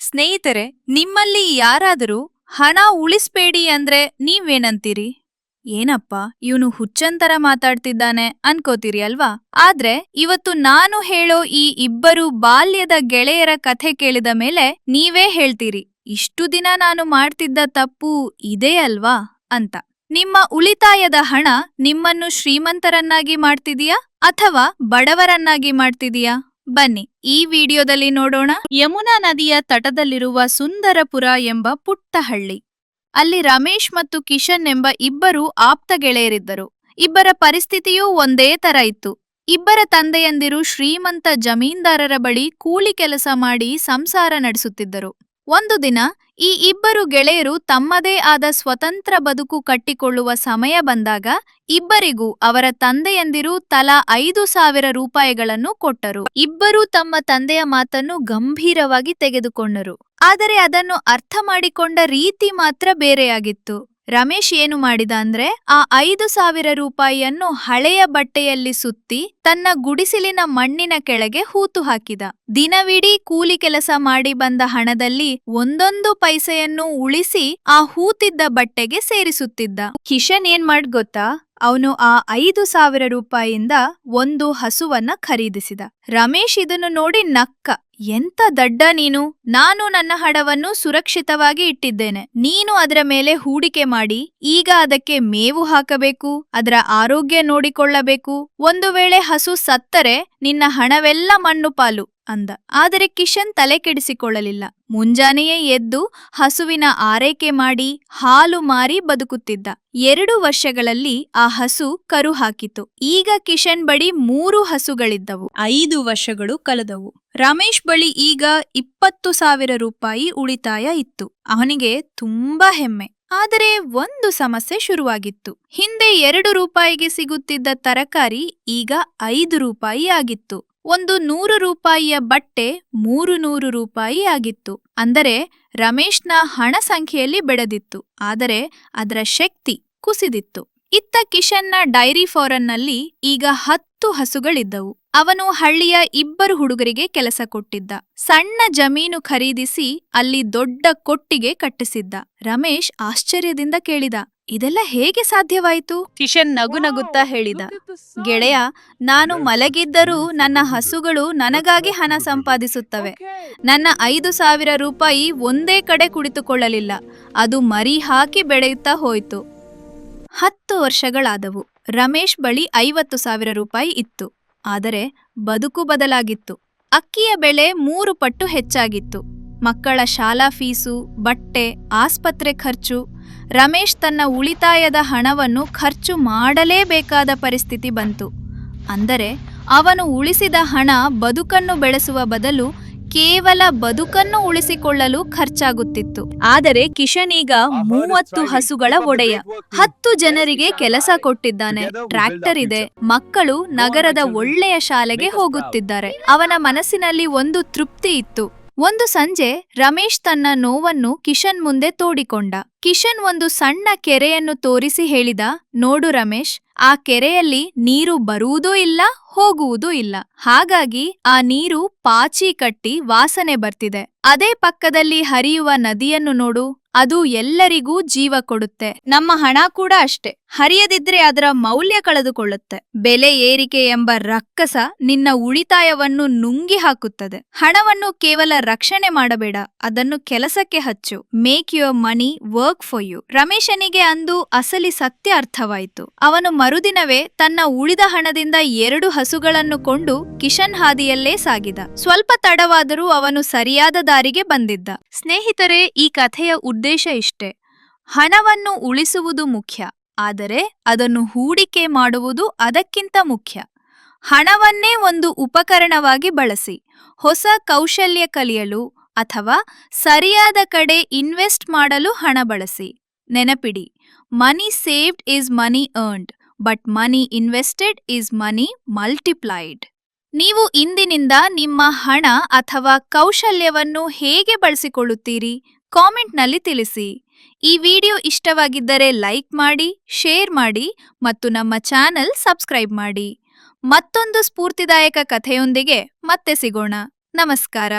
ಸ್ನೇಹಿತರೆ, ನಿಮ್ಮಲ್ಲಿ ಯಾರಾದರೂ ಹಣ ಉಳಿಸ್ಬೇಡಿ ಅಂದ್ರೆ ನೀವೇನಂತೀರಿ? ಏನಪ್ಪ ಇವನು ಹುಚ್ಚಂತರ ಮಾತಾಡ್ತಿದ್ದಾನೆ ಅನ್ಕೋತೀರಿ ಅಲ್ವಾ? ಆದ್ರೆ ಇವತ್ತು ನಾನು ಹೇಳೋ ಈ ಇಬ್ಬರು ಬಾಲ್ಯದ ಗೆಳೆಯರ ಕಥೆ ಕೇಳಿದ ಮೇಲೆ ನೀವೇ ಹೇಳ್ತೀರಿ, ಇಷ್ಟು ದಿನ ನಾನು ಮಾಡ್ತಿದ್ದ ತಪ್ಪು ಇದೇ ಅಲ್ವಾ ಅಂತ. ನಿಮ್ಮ ಉಳಿತಾಯದ ಹಣ ನಿಮ್ಮನ್ನು ಶ್ರೀಮಂತರನ್ನಾಗಿ ಮಾಡ್ತಿದೀಯಾ ಅಥವಾ ಬಡವರನ್ನಾಗಿ ಮಾಡ್ತಿದೀಯಾ? ಬನ್ನಿ ಈ ವಿಡಿಯೋದಲ್ಲಿ ನೋಡೋಣ. ಯಮುನಾ ನದಿಯ ತಟದಲ್ಲಿರುವ ಸುಂದರಪುರ ಎಂಬ ಪುಟ್ಟ ಹಳ್ಳಿ. ಅಲ್ಲಿ ರಮೇಶ್ ಮತ್ತು ಕಿಶನ್ ಎಂಬ ಇಬ್ಬರು ಆಪ್ತ ಗೆಳೆಯರಿದ್ದರು. ಇಬ್ಬರ ಪರಿಸ್ಥಿತಿಯೂ ಒಂದೇ ತರ ಇತ್ತು. ಇಬ್ಬರ ತಂದೆಯಂದಿರು ಶ್ರೀಮಂತ ಜಮೀನ್ದಾರರ ಬಳಿ ಕೂಲಿ ಕೆಲಸ ಮಾಡಿ ಸಂಸಾರ ನಡೆಸುತ್ತಿದ್ದರು. ಒಂದು ದಿನ ಈ ಇಬ್ಬರು ಗೆಳೆಯರು ತಮ್ಮದೇ ಆದ ಸ್ವತಂತ್ರ ಬದುಕು ಕಟ್ಟಿಕೊಳ್ಳುವ ಸಮಯ ಬಂದಾಗ ಇಬ್ಬರಿಗೂ ಅವರ ತಂದೆಯಂದಿರು ತಲಾ 5,000 ರೂಪಾಯಿಗಳನ್ನು ಕೊಟ್ಟರು. ಇಬ್ಬರೂ ತಮ್ಮ ತಂದೆಯ ಮಾತನ್ನು ಗಂಭೀರವಾಗಿ ತೆಗೆದುಕೊಂಡರು. ಆದರೆ ಅದನ್ನು ಅರ್ಥ ಮಾಡಿಕೊಂಡ ರೀತಿ ಮಾತ್ರ ಬೇರೆಯಾಗಿತ್ತು. ರಮೇಶ್ ಏನು ಮಾಡಿದ ಅಂದ್ರೆ, ಆ 5,000 ರೂಪಾಯಿಯನ್ನು ಹಳೆಯ ಬಟ್ಟೆಯಲ್ಲಿ ಸುತ್ತಿ ತನ್ನ ಗುಡಿಸಿಲಿನ ಮಣ್ಣಿನ ಕೆಳಗೆ ಹೂತು ಹಾಕಿದ. ದಿನವಿಡೀ ಕೂಲಿ ಕೆಲಸ ಮಾಡಿ ಬಂದ ಹಣದಲ್ಲಿ ಒಂದೊಂದು ಪೈಸೆಯನ್ನು ಉಳಿಸಿ ಆ ಹೂತಿದ್ದ ಬಟ್ಟೆಗೆ ಸೇರಿಸುತ್ತಿದ್ದ. ಕಿಶನ್ ಏನ್ ಮಾಡ್ ಗೊತ್ತಾ? ಅವನು ಆ 5,000 ರೂಪಾಯಿಯಿಂದ ಒಂದು ಹಸುವನ್ನ ಖರೀದಿಸಿದ. ರಮೇಶ್ ಇದನ್ನು ನೋಡಿ ನಕ್ಕ. ಎಂತ ದಡ್ಡ ನೀನು! ನಾನು ನನ್ನ ಹಣವನ್ನು ಸುರಕ್ಷಿತವಾಗಿ ಇಟ್ಟಿದ್ದೇನೆ. ನೀನು ಅದರ ಮೇಲೆ ಹೂಡಿಕೆ ಮಾಡಿ ಈಗ ಅದಕ್ಕೆ ಮೇವು ಹಾಕಬೇಕು, ಅದರ ಆರೋಗ್ಯ ನೋಡಿಕೊಳ್ಳಬೇಕು. ಒಂದು ವೇಳೆ ಹಸು ಸತ್ತರೆ ನಿನ್ನ ಹಣವೆಲ್ಲ ಮಣ್ಣು ಪಾಲು ಅಂದ. ಆದರೆ ಕಿಶನ್ ತಲೆ ಕೆಡಿಸಿಕೊಳ್ಳಲಿಲ್ಲ. ಮುಂಜಾನೆಯೇ ಎದ್ದು ಹಸುವಿನ ಆರೈಕೆ ಮಾಡಿ ಹಾಲು ಮಾರಿ ಬದುಕುತ್ತಿದ್ದ. 2 ವರ್ಷಗಳಲ್ಲಿ ಆ ಹಸು ಕರು ಹಾಕಿತು. ಈಗ ಕಿಶನ್ ಬಳಿ 3 ಹಸುಗಳಿದ್ದವು. 5 ವರ್ಷಗಳು ಕಳೆದವು. ರಮೇಶ್ ಬಳಿ ಈಗ 20,000 ರೂಪಾಯಿ ಉಳಿತಾಯ ಇತ್ತು. ಅವನಿಗೆ ತುಂಬಾ ಹೆಮ್ಮೆ. ಆದರೆ ಒಂದು ಸಮಸ್ಯೆ ಶುರುವಾಗಿತ್ತು. ಹಿಂದೆ 2 ರೂಪಾಯಿಗೆ ಸಿಗುತ್ತಿದ್ದ ತರಕಾರಿ ಈಗ 5 ರೂಪಾಯಿ ಆಗಿತ್ತು. ಒಂದು 100 ರೂಪಾಯಿಯ ಬಟ್ಟೆ 300 ರೂಪಾಯಿ ಆಗಿತ್ತು. ಅಂದರೆ ರಮೇಶ್ನ ಹಣ ಸಂಖ್ಯೆಯಲ್ಲಿ ಬೆಳೆದಿತ್ತು, ಆದರೆ ಅದರ ಶಕ್ತಿ ಕುಸಿದಿತ್ತು. ಇತ್ತ ಕಿಶನ್ನ ಡೈರಿ ಫಾರಂನಲ್ಲಿ ಈಗ 10 ಹಸುಗಳಿದ್ದವು. ಅವನು ಹಳ್ಳಿಯ 2 ಹುಡುಗರಿಗೆ ಕೆಲಸ ಕೊಟ್ಟಿದ್ದ. ಸಣ್ಣ ಜಮೀನು ಖರೀದಿಸಿ ಅಲ್ಲಿ ದೊಡ್ಡ ಕೊಟ್ಟಿಗೆ ಕಟ್ಟಿಸಿದ್ದ. ರಮೇಶ್ ಆಶ್ಚರ್ಯದಿಂದ ಕೇಳಿದ, ಇದೆಲ್ಲ ಹೇಗೆ ಸಾಧ್ಯವಾಯಿತು? ಕಿಶನ್ ನಗುನಗುತ್ತಾ ಹೇಳಿದ, ಗೆಳೆಯ, ನಾನು ಮಲಗಿದ್ದರೂ ನನ್ನ ಹಸುಗಳು ನನಗಾಗಿ ಹಣ ಸಂಪಾದಿಸುತ್ತವೆ. ನನ್ನ 5,000 ರೂಪಾಯಿ ಒಂದೇ ಕಡೆ ಕುಳಿತುಕೊಳ್ಳಲಿಲ್ಲ, ಅದು ಮರಿ ಹಾಕಿ ಬೆಳೆಯುತ್ತಾ ಹೋಯಿತು. 10 ವರ್ಷಗಳಾದವು. ರಮೇಶ್ ಬಳಿ 50,000 ರೂಪಾಯಿ ಇತ್ತು. ಆದರೆ ಬದುಕು ಬದಲಾಗಿತ್ತು. ಅಕ್ಕಿಯ ಬೆಲೆ 3 ಪಟ್ಟು ಹೆಚ್ಚಾಗಿತ್ತು. ಮಕ್ಕಳ ಶಾಲಾ ಫೀಸು, ಬಟ್ಟೆ, ಆಸ್ಪತ್ರೆ ಖರ್ಚು. ರಮೇಶ್ ತನ್ನ ಉಳಿತಾಯದ ಹಣವನ್ನು ಖರ್ಚು ಮಾಡಲೇಬೇಕಾದ ಪರಿಸ್ಥಿತಿ ಬಂತು. ಅಂದರೆ ಅವನು ಉಳಿಸಿದ ಹಣ ಬದುಕನ್ನು ಬೆಳೆಸುವ ಬದಲು ಕೇವಲ ಬದುಕನ್ನು ಉಳಿಸಿಕೊಳ್ಳಲು ಖರ್ಚಾಗುತ್ತಿತ್ತು. ಆದರೆ ಕಿಶನ್ ಈಗ 30 ಹಸುಗಳ ಒಡೆಯ. 10 ಜನರಿಗೆ ಕೆಲಸ ಕೊಟ್ಟಿದ್ದಾನೆ. ಟ್ರ್ಯಾಕ್ಟರ್ ಇದೆ. ಮಕ್ಕಳು ನಗರದ ಒಳ್ಳೆಯ ಶಾಲೆಗೆ ಹೋಗುತ್ತಿದ್ದಾರೆ. ಅವನ ಮನಸ್ಸಿನಲ್ಲಿ ಒಂದು ತೃಪ್ತಿ ಇತ್ತು. ಒಂದು ಸಂಜೆ ರಮೇಶ್ ತನ್ನ ನೋವನ್ನು ಕಿಶನ್ ಮುಂದೆ ತೋಡಿಕೊಂಡ. ಕಿಶನ್ ಒಂದು ಸಣ್ಣ ಕೆರೆಯನ್ನು ತೋರಿಸಿ ಹೇಳಿದ, ನೋಡು ರಮೇಶ್, ಆ ಕೆರೆಯಲ್ಲಿ ನೀರು ಬರುವುದೂ ಇಲ್ಲ, ಹೋಗುವುದೂ ಇಲ್ಲ. ಹಾಗಾಗಿ ಆ ನೀರು ಪಾಚಿ ಕಟ್ಟಿ ವಾಸನೆ ಬರ್ತಿದೆ. ಅದೇ ಪಕ್ಕದಲ್ಲಿ ಹರಿಯುವ ನದಿಯನ್ನು ನೋಡು, ಅದು ಎಲ್ಲರಿಗೂ ಜೀವ ಕೊಡುತ್ತೆ. ನಮ್ಮ ಹಣ ಕೂಡ ಅಷ್ಟೆ. ಹರಿಯದಿದ್ರೆ ಅದರ ಮೌಲ್ಯ ಕಳೆದುಕೊಳ್ಳುತ್ತೆ. ಬೆಲೆ ಏರಿಕೆ ಎಂಬ ರಕ್ಕಸ ನಿನ್ನ ಉಳಿತಾಯವನ್ನು ನುಂಗಿ ಹಾಕುತ್ತದೆ. ಹಣವನ್ನು ಕೇವಲ ರಕ್ಷಣೆ ಮಾಡಬೇಡ, ಅದನ್ನು ಕೆಲಸಕ್ಕೆ ಹಚ್ಚು. Make your money work for you. ರಮೇಶನಿಗೆ ಅಂದು ಅಸಲಿ ಸತ್ಯ ಅರ್ಥವಾಯಿತು. ಅವನು ಮರುದಿನವೇ ತನ್ನ ಉಳಿದ ಹಣದಿಂದ 2 ಹಸುಗಳನ್ನು ಕೊಂಡು ಕಿಶನ್ ಹಾದಿಯಲ್ಲೇ ಸಾಗಿದ. ಸ್ವಲ್ಪ ತಡವಾದರೂ ಅವನು ಸರಿಯಾದ ದಾರಿಗೆ ಬಂದಿದ್ದ. ಸ್ನೇಹಿತರೆ, ಈ ಕಥೆಯ ಉದ್ದೇಶ ಇಷ್ಟೇ. ಹಣವನ್ನು ಉಳಿಸುವುದು ಮುಖ್ಯ, ಆದರೆ ಅದನ್ನು ಹೂಡಿಕೆ ಮಾಡುವುದು ಅದಕ್ಕಿಂತ ಮುಖ್ಯ. ಹಣವನ್ನೇ ಒಂದು ಉಪಕರಣವಾಗಿ ಬಳಸಿ. ಹೊಸ ಕೌಶಲ್ಯ ಕಲಿಯಲು ಅಥವಾ ಸರಿಯಾದ ಕಡೆ ಇನ್ವೆಸ್ಟ್ ಮಾಡಲು ಹಣ ಬಳಸಿ. ನೆನಪಿಡಿ, money saved is money earned, but money invested is money multiplied. ನೀವು ಇಂದಿನಿಂದ ನಿಮ್ಮ ಹಣ ಅಥವಾ ಕೌಶಲ್ಯವನ್ನು ಹೇಗೆ ಬಳಸಿಕೊಳ್ಳುತ್ತೀರಿ? ಕಾಮೆಂಟ್ನಲ್ಲಿ ತಿಳಿಸಿ. ಈ ವಿಡಿಯೋ ಇಷ್ಟವಾಗಿದ್ದರೆ ಲೈಕ್ ಮಾಡಿ, ಶೇರ್ ಮಾಡಿ ಮತ್ತು ನಮ್ಮ ಚಾನೆಲ್ ಸಬ್ಸ್ಕ್ರೈಬ್ ಮಾಡಿ. ಮತ್ತೊಂದು ಸ್ಫೂರ್ತಿದಾಯಕ ಕಥೆಯೊಂದಿಗೆ ಮತ್ತೆ ಸಿಗೋಣ. ನಮಸ್ಕಾರ.